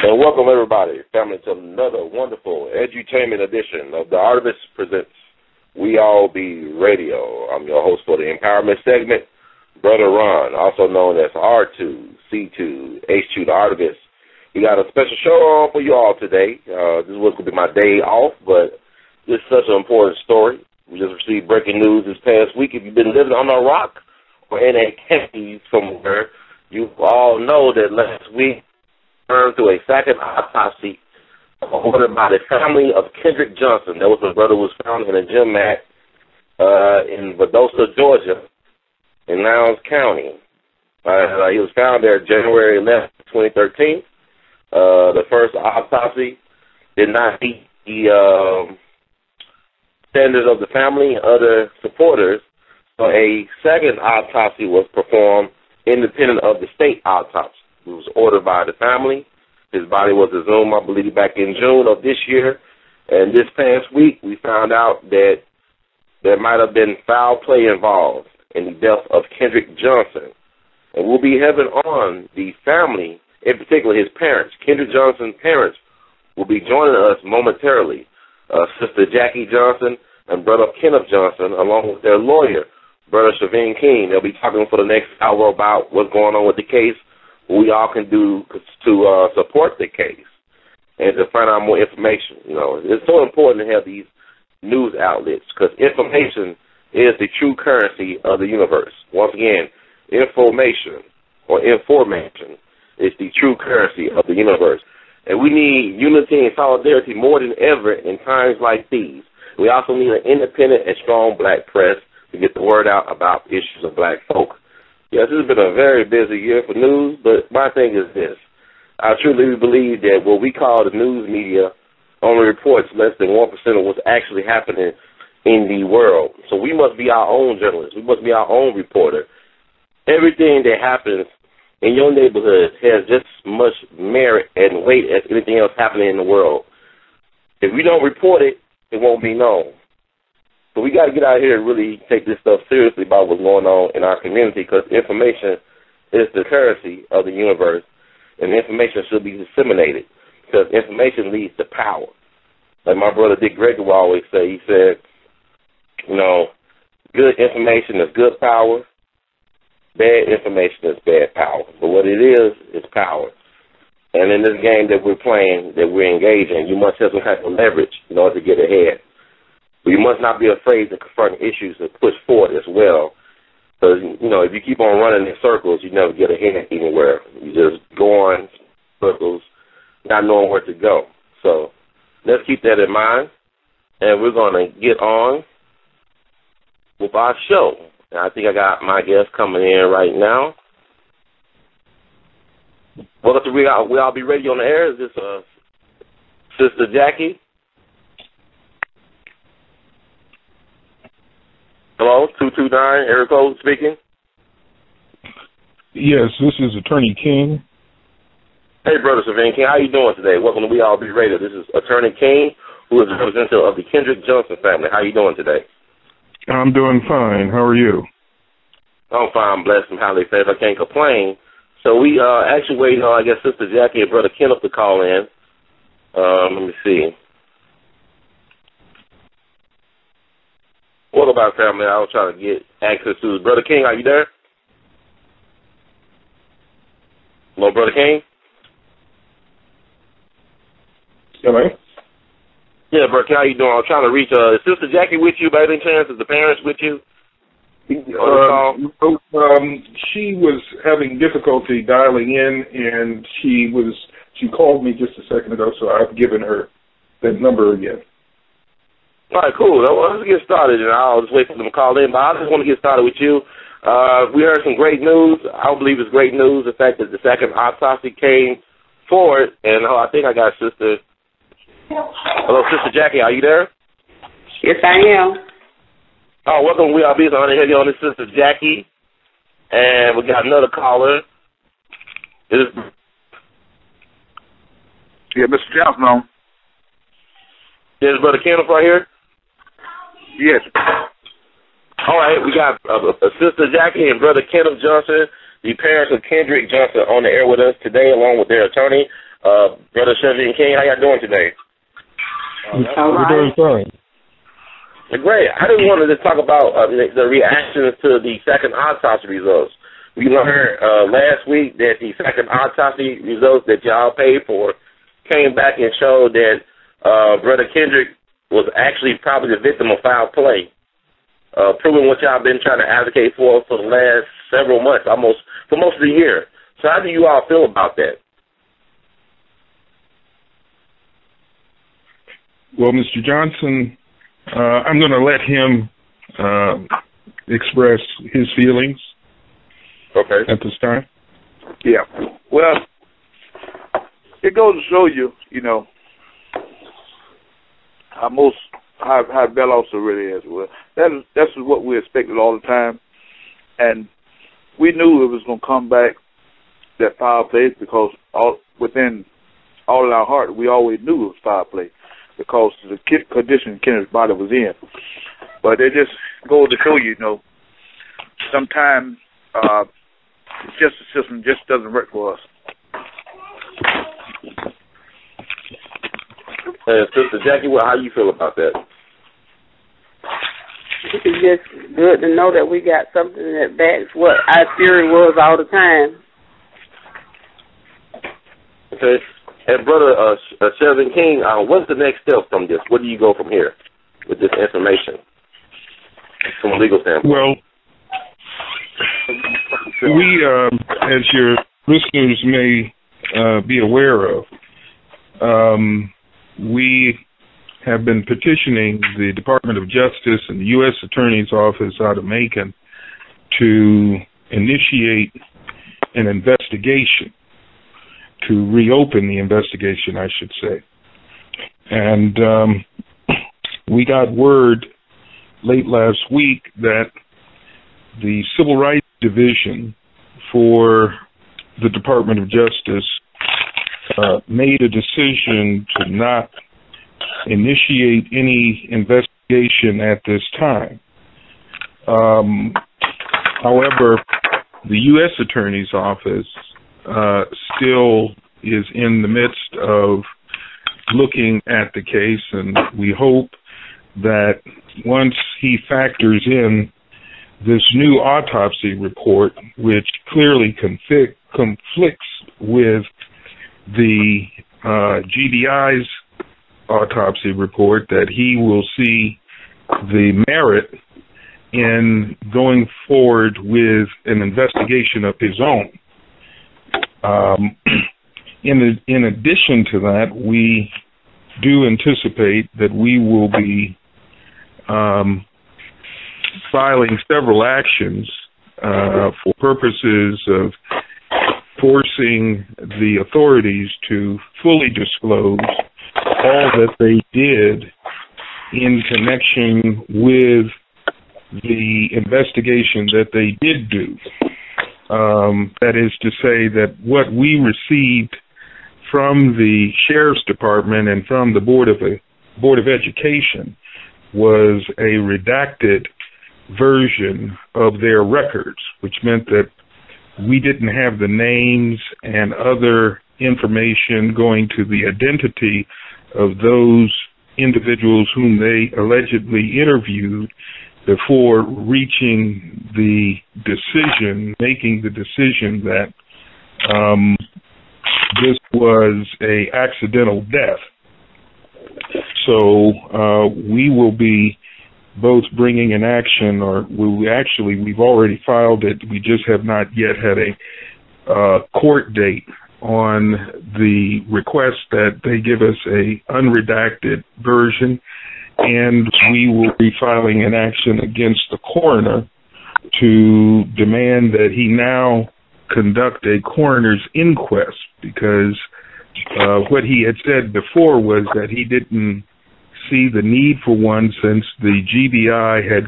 And welcome everybody, family, to another wonderful edutainment edition of the Artivist Presents We All Be Radio. I'm your host for the empowerment segment, Brother Ron, also known as R2, C2, H2, the Artivist. We got a special show on for you all today. This was going to be my day off, but this is such an important story. We just received breaking news this past week. If you've been living on a rock or in a cave somewhere, you all know that last week turned to a second autopsy ordered by the family of Kendrick Johnson. That was my brother who was found in a gym mat in Valdosta, Georgia, in Lowndes County. He was found there January 11, 2013. The first autopsy did not meet the standards of the family and other supporters, so a second autopsy was performed independent of the state autopsy. It was ordered by the family. His body was exhumed, I believe, back in June of this year. And this past week, we found out that there might have been foul play involved in the death of Kendrick Johnson. And we'll be having on the family, in particular his parents. Kendrick Johnson's parents will be joining us momentarily. Sister Jackie Johnson and Brother Kenneth Johnson, along with their lawyer, Brother Shaveen King. They'll be talking for the next hour about what's going on with the case, what we all can do to support the case and to find out more information. You know, it's so important to have these news outlets because information is the true currency of the universe. Once again, information is the true currency of the universe. And we need unity and solidarity more than ever in times like these. We also need an independent and strong black press to get the word out about issues of black folk. Yes, this has been a very busy year for news, but my thing is this. I truly believe that what we call the news media only reports less than 1% of what's actually happening in the world. So we must be our own journalists. We must be our own reporter. Everything that happens in your neighborhood has just as much merit and weight as anything else happening in the world. If we don't report it, it won't be known. So we got to get out here and really take this stuff seriously about what's going on in our community because information is the currency of the universe, and information should be disseminated because information leads to power. Like my brother Dick Gregory will always say, he said, you know, good information is good power, bad information is bad power. But what it is power. And in this game that we're playing, that we're engaging, you must have some type of leverage in order to get ahead. But you must not be afraid to confront issues and push forward as well. Because, you know, if you keep on running in circles, you never get ahead anywhere. You just go on circles, not knowing where to go. So let's keep that in mind. And we're going to get on with our show. And I think I got my guest coming in right now. Welcome to We All Be Radio on the Air. Is this Sister Jackie? Hello, 229, Eric Cole speaking. Yes, this is Attorney King. Hey, Brother Shaveen King, how you doing today? Welcome to We All Be Radio. This is Attorney King, who is a representative of the Kendrick Johnson family. How you doing today? I'm doing fine. How are you? I'm fine, blessed and highly favored. I can't complain. So we actually waiting on, I guess, Sister Jackie and Brother Kenneth to call in. Let me see. What about family? I was trying to get access to Brother King. Are you there? Hello, Brother King? Hello? Yeah, Brother King, how you doing? I'm trying to reach, is Sister Jackie with you by any chance? Is the parents with you? She was having difficulty dialing in, and she called me just a second ago, so I've given her that number again. All right, cool. Let's get started, and I'll just wait for them to call in. But I just want to get started with you. We heard some great news. I don't believe it's great news, the fact that the second autopsy came forward. And I think I got Sister. Hello, Sister Jackie. Are you there? Yes, I am. Oh, welcome. We are busy on the head on this Sister Jackie. And we got another caller. Yeah, Mr. Johnson on. There's Brother Kenneth right here. Yes. All right, we got Sister Jackie and Brother Kenneth Johnson, the parents of Kendrick Johnson, on the air with us today, along with their attorney, Brother Chevy King, how y'all doing today? We're doing fine. Great. I just wanted to talk about the reactions to the second autopsy results. We learned last week that the second autopsy results that y'all paid for came back and showed that Brother Kendrick was actually probably the victim of foul play, proving what y'all been trying to advocate for the last several months, for most of the year. So how do you all feel about that? Well, Mr. Johnson, I'm going to let him express his feelings at this time. Yeah. Well, it goes to show you, how Valdosta really is. Well, that's what we expected all the time, and we knew it was going to come back, that foul play, because within all in our heart, we always knew it was foul play, because the condition Kendrick's body was in. But it just goes to show you, sometimes the justice system just doesn't work for us. Sister Jackie, how you feel about that? It's just good to know that we got something that backs what our theory was all the time. Okay. And Brother Sheldon King, what's the next step from this? Where do you go from here with this information from a legal standpoint? Well, we, as your listeners may be aware of, we have been petitioning the Department of Justice and the U.S. Attorney's Office out of Macon to initiate an investigation, to reopen the investigation, I should say. And we got word late last week that the Civil Rights Division for the Department of Justice made a decision to not initiate any investigation at this time. However, the U.S. Attorney's Office still is in the midst of looking at the case, and we hope that once he factors in this new autopsy report, which clearly conflicts with the GBI's autopsy report, that he will see the merit in going forward with an investigation of his own. In addition to that, we do anticipate that we will be filing several actions for purposes of forcing the authorities to fully disclose all that they did in connection with the investigation that they did do. That is to say that what we received from the Sheriff's Department and from the Board of Education was a redacted version of their records, which meant that we didn't have the names and other information going to the identity of those individuals whom they allegedly interviewed before reaching the decision, making the decision that this was an accidental death. So we will be both bringing an action, or we've already filed it. We just have not yet had a court date on the request that they give us a unredacted version, and we will be filing an action against the coroner to demand that he now conduct a coroner's inquest, because what he had said before was that he didn't see the need for one since the GBI had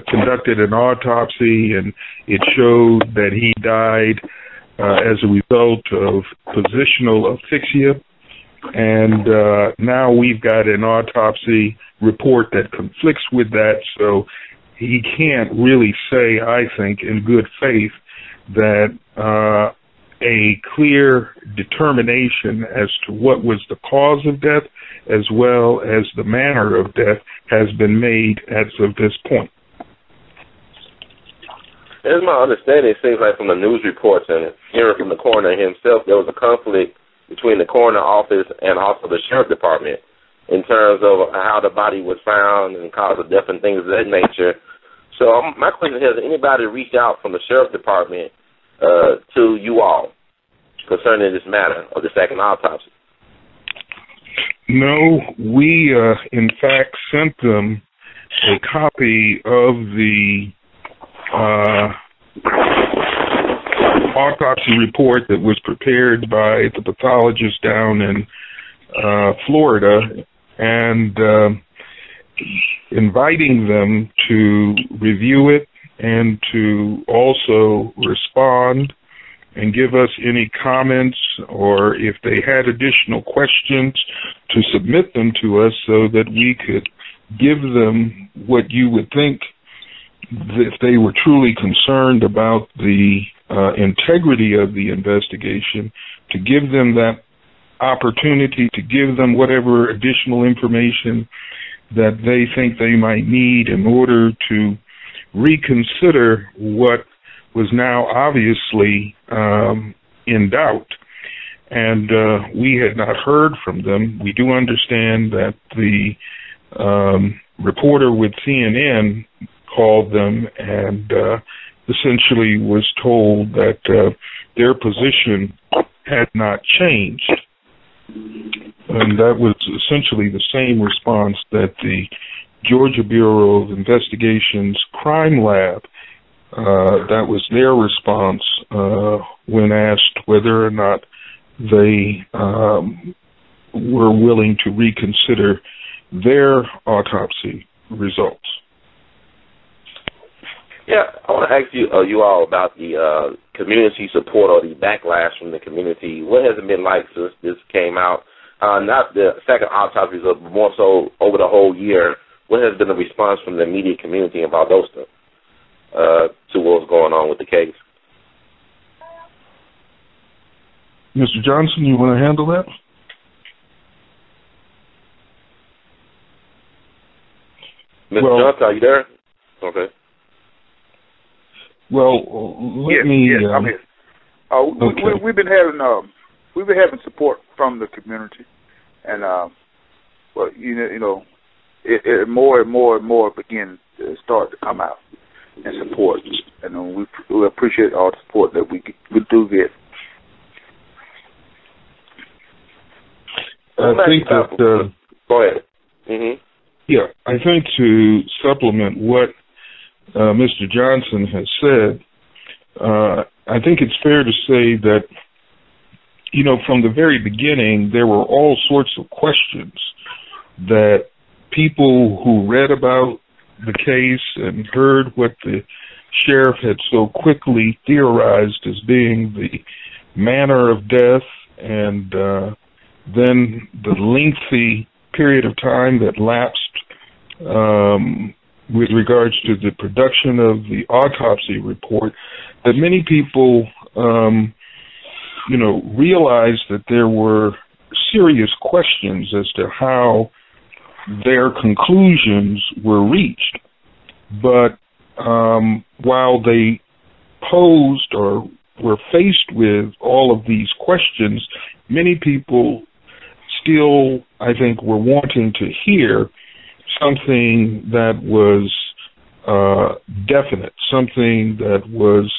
conducted an autopsy and it showed that he died as a result of positional asphyxia. And now we've got an autopsy report that conflicts with that, so he can't really say, I think, in good faith, that a clear determination as to what was the cause of death as well as the manner of death has been made as of this point. As my understanding, it seems like from the news reports and hearing from the coroner himself, there was a conflict between the coroner office and also the sheriff department in terms of how the body was found and cause of death and things of that nature. So my question is, has anybody reached out from the sheriff department to you all concerning this matter of the second autopsy? No, we in fact sent them a copy of the autopsy report that was prepared by the pathologist down in Florida, and inviting them to review it and to also respond and give us any comments, or if they had additional questions, to submit them to us so that we could give them what you would think, if they were truly concerned about the integrity of the investigation, to give them that opportunity, to give them whatever additional information that they think they might need in order to reconsider what was now obviously in doubt. And we had not heard from them. We do understand that the reporter with CNN called them and essentially was told that their position had not changed. And that was essentially the same response that the Georgia Bureau of Investigation's crime lab, that was their response when asked whether or not they were willing to reconsider their autopsy results. Yeah, I want to ask you all about the community support or the backlash from the community. What has it been like since this came out? Not the second autopsy, but more so over the whole year. What has been the response from the immediate community in Valdosta to what's going on with the case? Mr. Johnson, you want to handle that? Mr. Johnson, are you there? Okay. Well, let me. Yes, I'm here. Okay. We've been having support from the community, and well, it more and more begin to start to come out and support, and we appreciate all the support that we do get. I think that. Go ahead. Mm-hmm. Yeah, I think to supplement what Mr. Johnson has said, I think it's fair to say that, from the very beginning, there were all sorts of questions that people who read about the case and heard what the sheriff had so quickly theorized as being the manner of death and then the lengthy period of time that lapsed with regards to the production of the autopsy report, that many people, realized that there were serious questions as to how their conclusions were reached. But while they posed or were faced with all of these questions, many people still, I think, were wanting to hear something that was definite, something that was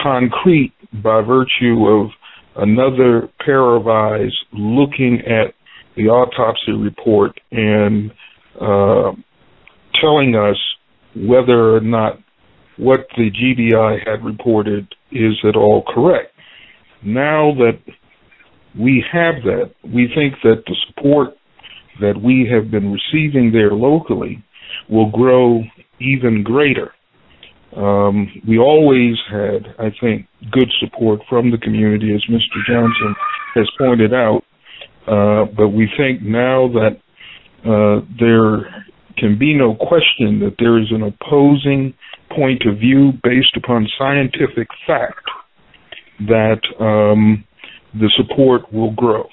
concrete by virtue of another pair of eyes looking at the autopsy report and telling us whether or not what the GBI had reported is at all correct. Now that we have that, we think that the support that we have been receiving there locally will grow even greater. We always had, I think, good support from the community, as Mr. Johnson has pointed out, but we think now that there can be no question that there is an opposing point of view based upon scientific fact that the support will grow.